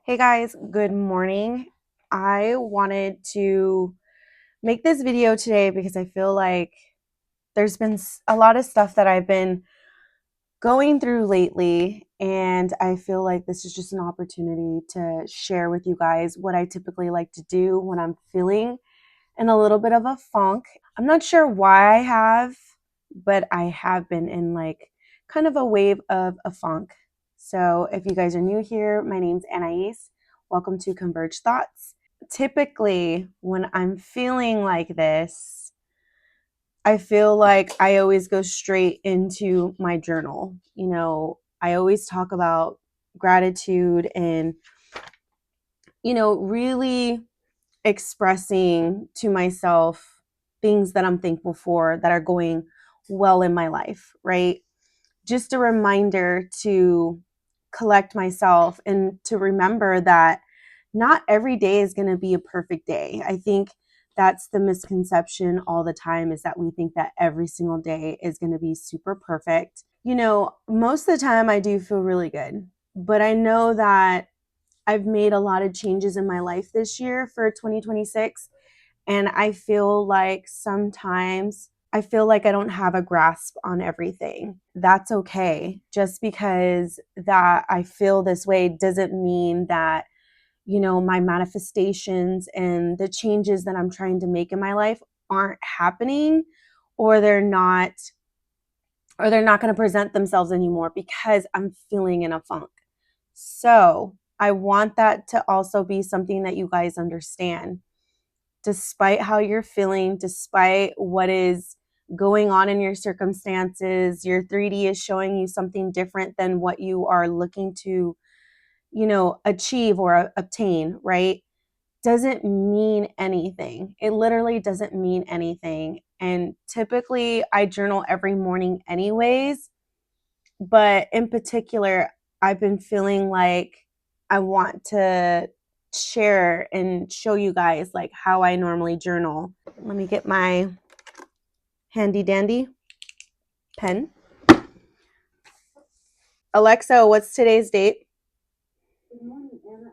Hey guys, good morning. I wanted to make this video today because I feel like there's been a lot of stuff that I've been going through lately, and I feel like this is just an opportunity to share with you guys what I typically like to do when I'm feeling in a little bit of a funk. I'm not sure why I have, but I have been in like kind of a wave of a funk. So if you guys are new here, my name's Anais. Welcome to Converge Thoughts. Typically, when I'm feeling like this, I feel like I always go straight into my journal. I always talk about gratitude and, really expressing to myself things that I'm thankful for that are going well in my life, right? Just a reminder to collect myself and to remember that not every day is going to be a perfect day. I think that's the misconception all the time, is that we think that every single day is going to be super perfect. Most of the time I do feel really good, but I know that I've made a lot of changes in my life this year for 2026. And I feel like sometimes I feel like I don't have a grasp on everything. That's okay. Just because that I feel this way doesn't mean that, my manifestations and the changes that I'm trying to make in my life aren't happening, or they're not going to present themselves anymore because I'm feeling in a funk. So I want that to also be something that you guys understand. Despite how you're feeling, despite what is going on in your circumstances, your 3D is showing you something different than what you are looking to, achieve or obtain, right? Doesn't mean anything. It literally doesn't mean anything. And typically I journal every morning anyways, but in particular, I've been feeling like I want to share and show you guys like how I normally journal. Let me get my handy dandy pen. Alexa, what's today's date? Good morning, Anna.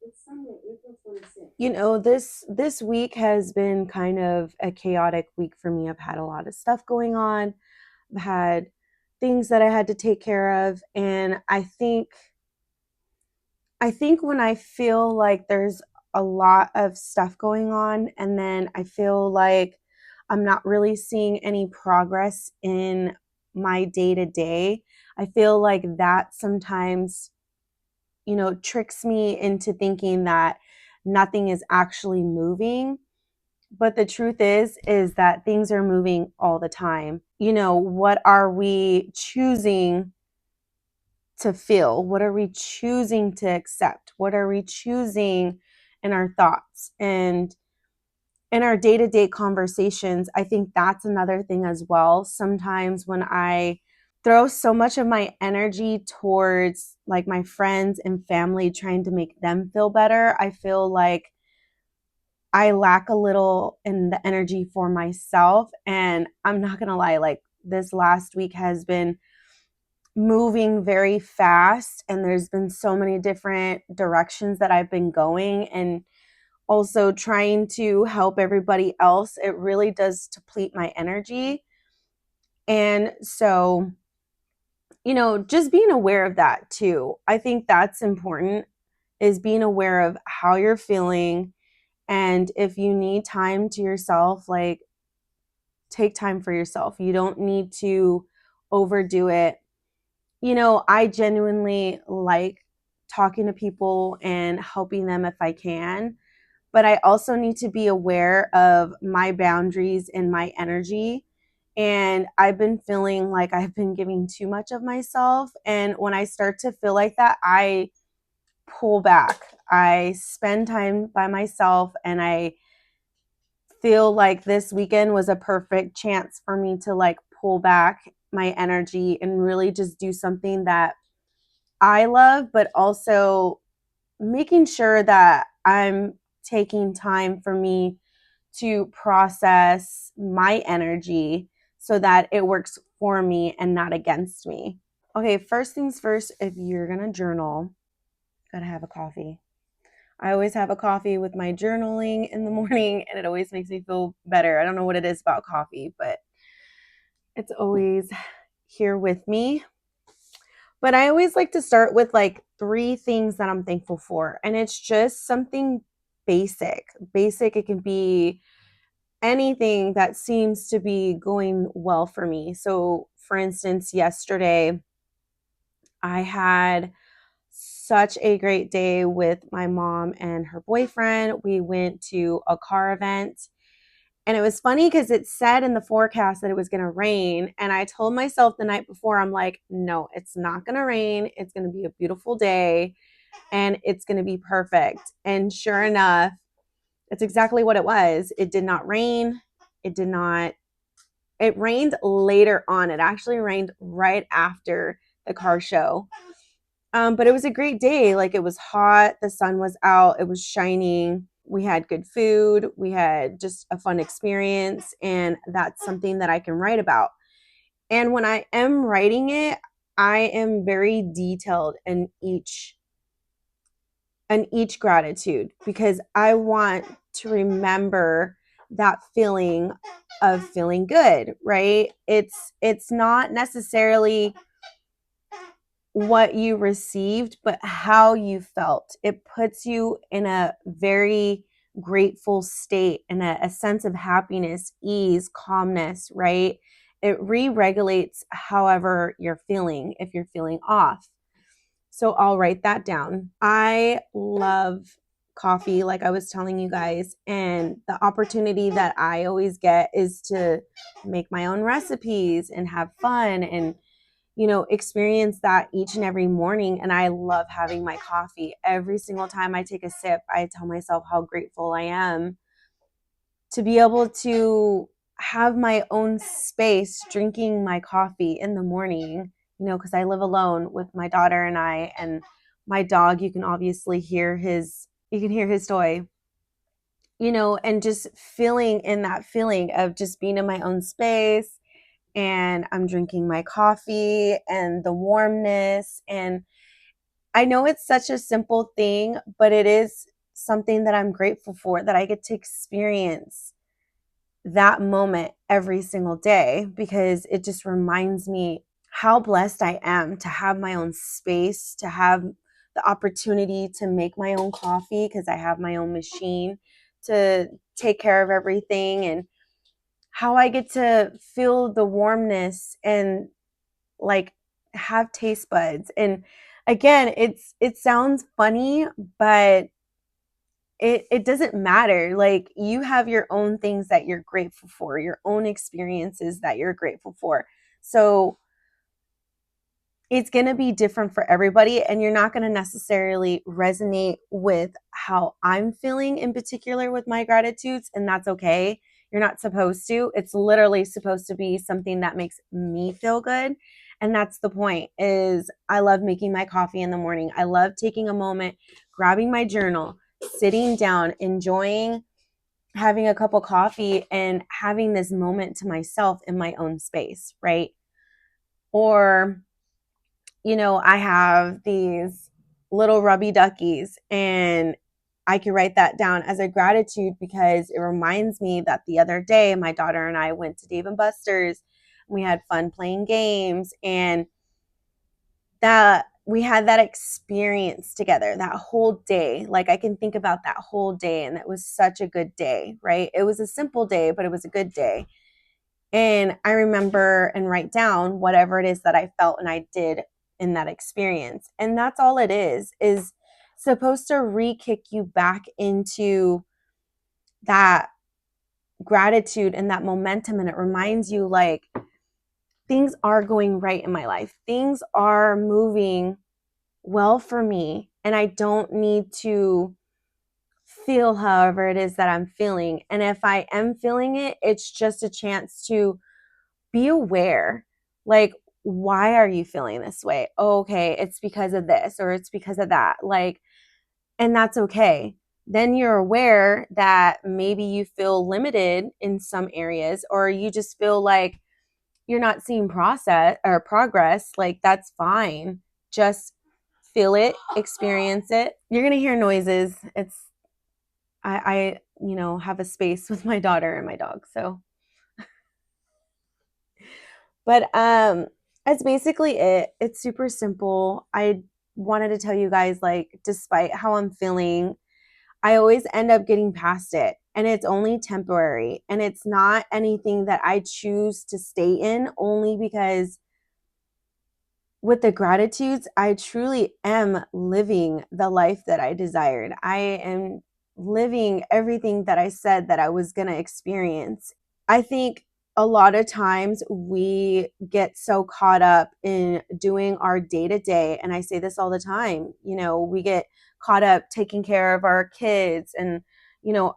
It's Sunday, April 26th. This week has been kind of a chaotic week for me. I've had a lot of stuff going on. I've had things that I had to take care of, and I think when I feel like there's a lot of stuff going on, and then I feel like I'm not really seeing any progress in my day to day, I feel like that sometimes, tricks me into thinking that nothing is actually moving. But the truth is that things are moving all the time. What are we choosing to feel? What are we choosing to accept? What are we choosing in our thoughts and in our day-to-day conversations? I think that's another thing as well. Sometimes when I throw so much of my energy towards like my friends and family, trying to make them feel better, I feel like I lack a little in the energy for myself. And I'm not going to lie, like this last week has been moving very fast, and there's been so many different directions that I've been going, and also trying to help everybody else. It really does deplete my energy. And so, just being aware of that too. I think that's important, is being aware of how you're feeling. And if you need time to yourself, like take time for yourself. You don't need to overdo it. I genuinely like talking to people and helping them if I can, but I also need to be aware of my boundaries and my energy. And I've been feeling like I've been giving too much of myself. And when I start to feel like that, I pull back. I spend time by myself, and I feel like this weekend was a perfect chance for me to like pull back my energy and really just do something that I love, but also making sure that I'm taking time for me to process my energy so that it works for me and not against me. Okay, first things first, if you're going to journal, Gotta have a coffee. I always have a coffee with my journaling in the morning, and it always makes me feel better. I don't know what it is about coffee, but it's always here with me. But I always like to start with like 3 things that I'm thankful for, and it's just something basic. Basic, it can be anything that seems to be going well for me. So, for instance, yesterday I had such a great day with my mom and her boyfriend. We went to a car event, and it was funny because it said in the forecast that it was going to rain. And I told myself the night before, I'm like, no, it's not going to rain. It's going to be a beautiful day and it's going to be perfect. And sure enough, it's exactly what it was. It did not rain. It did not, it rained later on. It actually rained right after the car show. But it was a great day. Like, it was hot, the sun was out, it was shining. We had good food, we had just a fun experience, and that's something that I can write about. And when I am writing it, I am very detailed in each gratitude, because I want to remember that feeling of feeling good, right? It's not necessarily what you received, but how you felt. It puts you in a very grateful state and a sense of happiness, ease, calmness, right? It re-regulates however you're feeling if you're feeling off. So I'll write that down. I love coffee, like I was telling you guys, and the opportunity that I always get is to make my own recipes and have fun and experience that each and every morning. And I love having my coffee. Every single time I take a sip, I tell myself how grateful I am to be able to have my own space drinking my coffee in the morning, because I live alone with my daughter and my dog. You can obviously hear his toy, and just feeling in that feeling of just being in my own space, and I'm drinking my coffee and the warmness. And I know it's such a simple thing, but it is something that I'm grateful for, that I get to experience that moment every single day, because it just reminds me how blessed I am to have my own space, to have the opportunity to make my own coffee because I have my own machine, to take care of everything, and how I get to feel the warmness and like have taste buds. And again, it sounds funny, but it doesn't matter. Like, you have your own things that you're grateful for, your own experiences that you're grateful for. So it's going to be different for everybody, and you're not going to necessarily resonate with how I'm feeling in particular with my gratitudes, and that's okay. You're not supposed to. It's literally supposed to be something that makes me feel good. And that's the point. Is I love making my coffee in the morning. I love taking a moment, grabbing my journal, sitting down, enjoying having a cup of coffee and having this moment to myself in my own space, right? Or I have these little rubby duckies, and I can write that down as a gratitude because it reminds me that the other day my daughter and I went to Dave and Buster's. We had fun playing games, and that we had that experience together that whole day. Like, I can think about that whole day, and it was such a good day, right? It was a simple day, but it was a good day. And I remember and write down whatever it is that I felt and I did in that experience. And that's all it is supposed to re-kick you back into that gratitude and that momentum. And it reminds you, like, things are going right in my life. Things are moving well for me. And I don't need to feel however it is that I'm feeling. And if I am feeling it, it's just a chance to be aware. Like, why are you feeling this way? Oh, okay, it's because of this or it's because of that. Like, and that's okay. Then you're aware that maybe you feel limited in some areas, or you just feel like you're not seeing process or progress. Like, that's fine. Just feel it, experience it. You're going to hear noises. I have a space with my daughter and my dog. So, but that's basically it. It's super simple. I wanted to tell you guys, like, despite how I'm feeling, I always end up getting past it, and it's only temporary, and it's not anything that I choose to stay in, only because with the gratitudes, I truly am living the life that I desired. I am living everything that I said that I was going to experience. I think a lot of times we get so caught up in doing our day to day. And I say this all the time, we get caught up taking care of our kids and,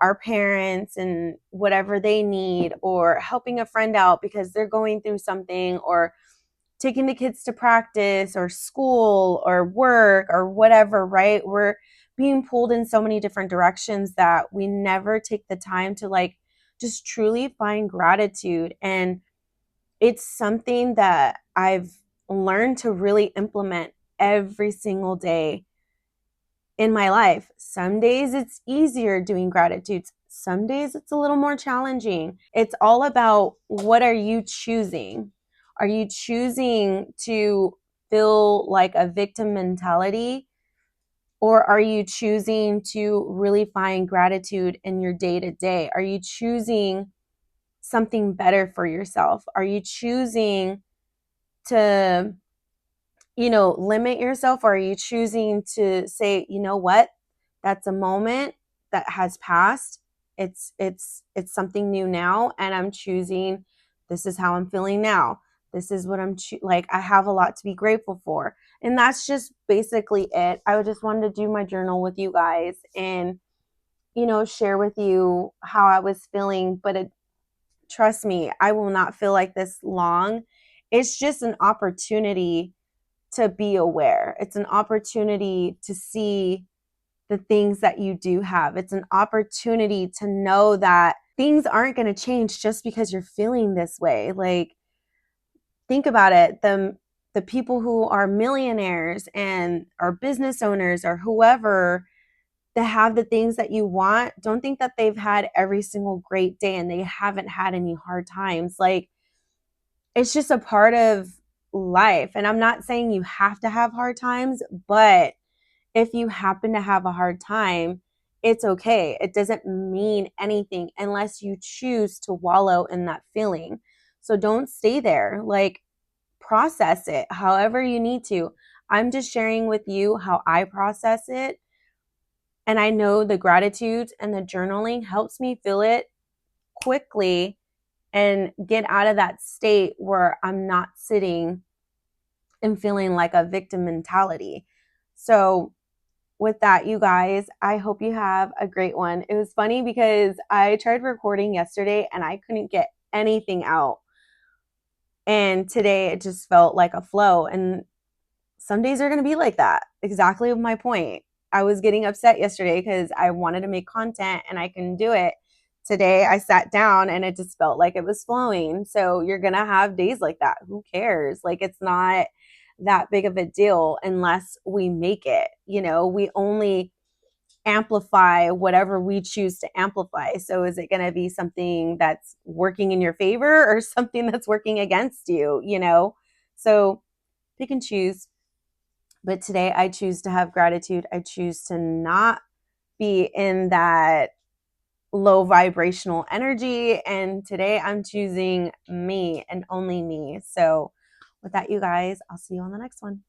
our parents and whatever they need, or helping a friend out because they're going through something, or taking the kids to practice or school or work or whatever, right? We're being pulled in so many different directions that we never take the time to, like, just truly find gratitude. And it's something that I've learned to really implement every single day in my life. Some days it's easier doing gratitudes. Some days it's a little more challenging. It's all about, what are you choosing? Are you choosing to feel like a victim mentality? Or are you choosing to really find gratitude in your day to day? Are you choosing something better for yourself? Are you choosing to, limit yourself? Or are you choosing to say, you know what? That's a moment that has passed. It's something new now, and I'm choosing, this is how I'm feeling now. This is what like, I have a lot to be grateful for. And that's just basically it. I just wanted to do my journal with you guys and, share with you how I was feeling. But trust me, I will not feel like this long. It's just an opportunity to be aware. It's an opportunity to see the things that you do have. It's an opportunity to know that things aren't going to change just because you're feeling this way. Like, think about it. The people who are millionaires and are business owners or whoever, that have the things that you want, don't think that they've had every single great day and they haven't had any hard times. Like, it's just a part of life. And I'm not saying you have to have hard times, but if you happen to have a hard time, it's okay. It doesn't mean anything unless you choose to wallow in that feeling. So don't stay there. Like, process it however you need to. I'm just sharing with you how I process it. And I know the gratitude and the journaling helps me feel it quickly and get out of that state where I'm not sitting and feeling like a victim mentality. So, with that, you guys, I hope you have a great one. It was funny because I tried recording yesterday and I couldn't get anything out. And today it just felt like a flow. And some days are going to be like that. Exactly my point. I was getting upset yesterday because I wanted to make content and I couldn't do it. Today I sat down and it just felt like it was flowing. So you're going to have days like that. Who cares? Like, it's not that big of a deal unless we make it. We only amplify whatever we choose to amplify. So is it going to be something that's working in your favor or something that's working against you? So pick and choose. But today I choose to have gratitude. I choose to not be in that low vibrational energy. And today I'm choosing me and only me. So with that, you guys, I'll see you on the next one.